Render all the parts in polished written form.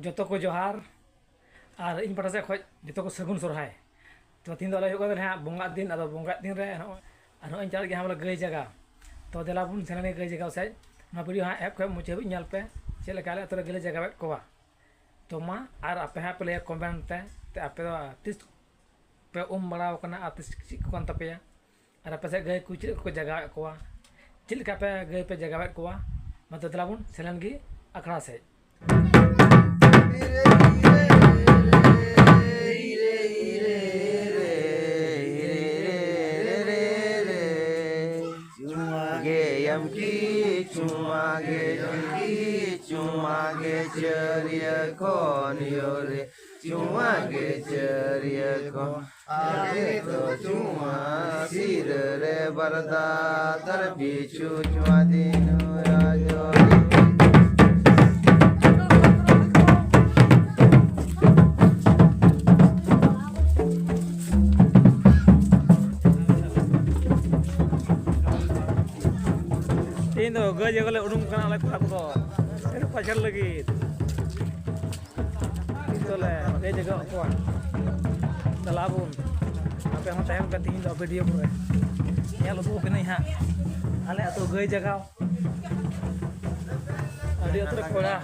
जोतो को जोहार और इन पटा से खज जोतो को सगुन सोरहाय तो तीन दो हो हाँ बंगा दिन अब बंगा दिन रे और चल गया हम गई जगह तो देला बुन सेने गई जगह से वीडियो हाँ एप मुझे भी पे चल अतरे गले जगह को तो मा और आपे हाँ पे कमेंट ते आपे तीस पे बड़ा तीस चीज तपे और आपे से गई को चल को जगह को चलका पे गई पे जगह को मतलब देला बुन सेने की अखड़ा से Cumage ceria kon yore cumage ceria kon age to cuma sirere barda terbicu cuma dinu rajo ini gaya kalau udung kena lagi aku ini pacar lagi itu le gaya jaga apa dalabun apa yang saya kan tinggal video pura ya lo tuh kena ha ale atau gaya jaga ada atau kola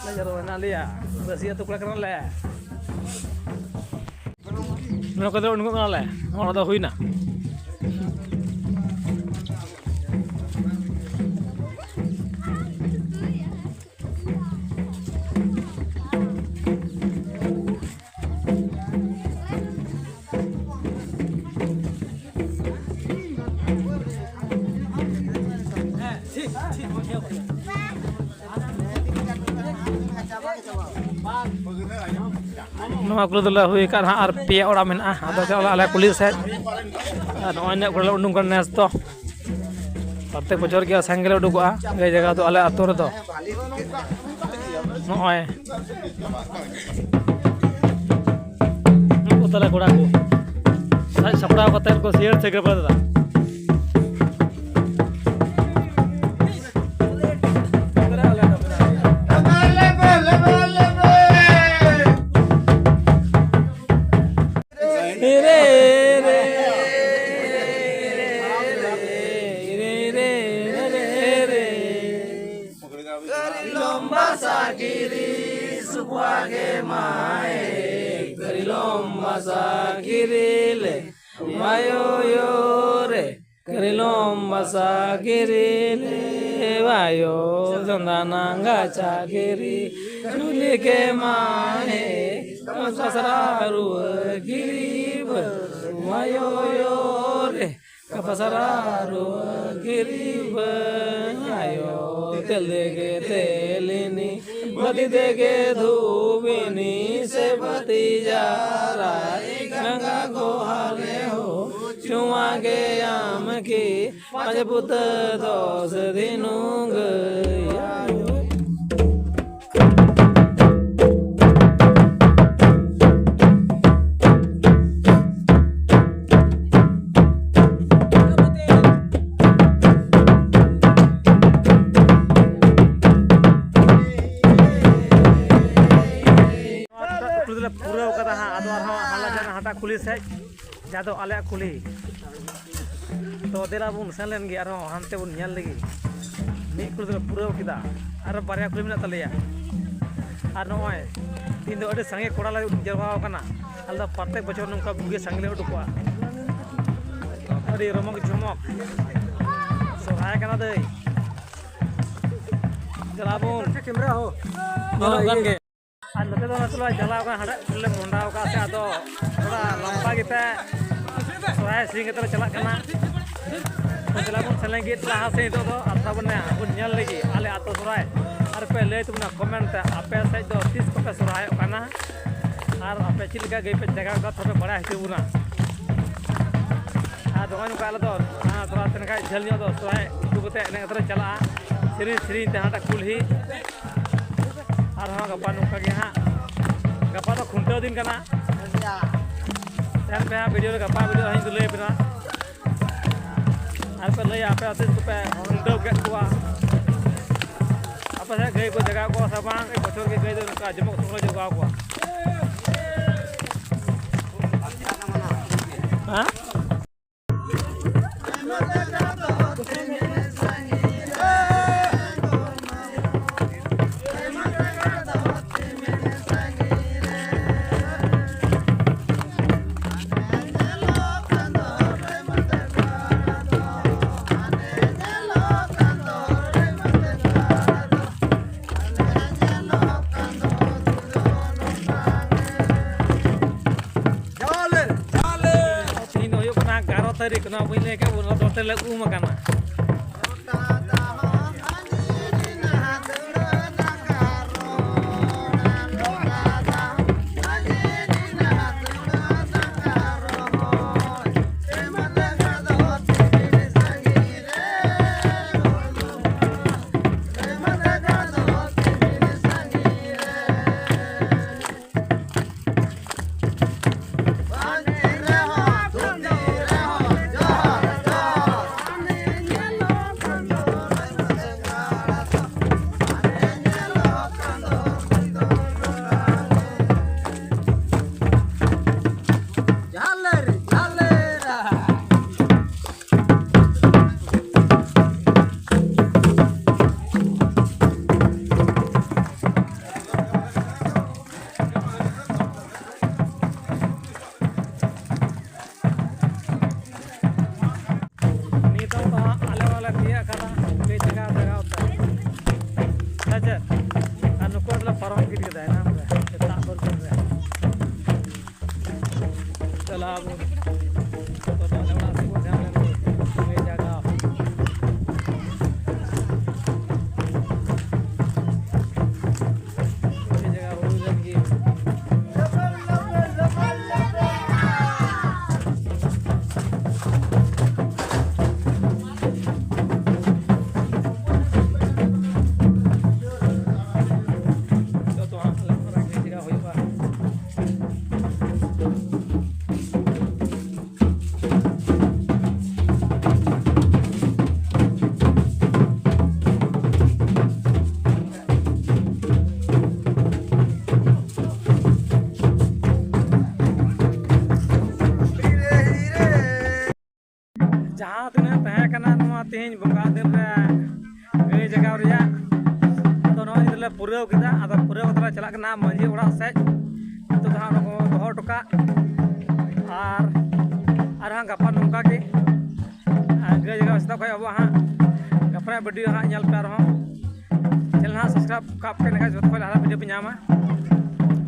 lah jalan nali ya bersih atau kola kena le mana kau tu udung kena le orang dah hui na नवा कुल दला हुई kan har pe ora men ado chala ala kulis set no anya kulo undung kan nes to प्रत्येक बचर के संगले उडुका गई जगह तो आले आतो रे तो नय उतला कोड़ा को सपड़ा कते को शेयर से के पड़ता Sakiri sukwage mae karilomba sakirile mayo yore karilomba sakirile mayo zandananga chakiri chulike mae kasararu girib mayo yore kapasararu girib ayo तेलगे तेलिनी बती देगे धूबिनी से बती जा गंगा को हाले हो चुआ के आम की पंचपुत दोष दिनूंग पूरा कदा हाँ आदो हाला जन हटा खुली से जादो आले खुली तो देला बुन सेन लेन गे आरो हानते बुन नेल लगी मी कुल पूरा किदा आरो बारिया खुली मेना तलेया आर नय तीन दो अडे संगे कोड़ा ला जरवाव कना आलदा प्रत्येक बचर नंका बुगे संगले उडुकवा अडी रमक झमक सोहाय कना दे देला बुन कैमरा हो गन गे और नते तो नतला जलाव का हड़ा ले मुंडाव का से आदो थोड़ा लंबा गिते सोहाय सिंग तले चला कना चला बन सलेंगे लाहा से तो आता बने बन नेल लगी आले आतो सोहाय और पे ले तुमना कमेंट आपे से दो 30 को पे सोहाय कना और आपे चिलका गई पे जगह का थोड़ा बड़ा है बुना आ दोन का आले तो हां थोड़ा तनका जल्दी दो सोहाय दुबते ने तरह चला श्री श्री तहाटा कुलही और हाँ गपा नुका के हाँ गपा तो खुंटे दिन करना पे हाँ वीडियो गपा वीडियो हहीं तो ले बिना और पे ले आप आते तो पे खुंटे के कुआ अब pasal gay ko jaga ko sabang bocor ke gay do ka jemok sunglo jaga ko. Ha? Tarik kena punya ke bulan dokter lagu makan. जहाँ तीन तहकना तेज बंगा दिन गई जगह रिया तो नई पुराव किदा अद पुराव तला चलना मांझी ओड़ा सेज तो जहाँ दोहो टोका और गपा नौका के गई जगह सेदा खो अब हाँ गपा वीडियो हाँ पे चैनल हाँ सब्सक्राइब काप के जो लहा वीडियो पे नामा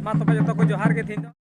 मा तब जो को जोहार के थी।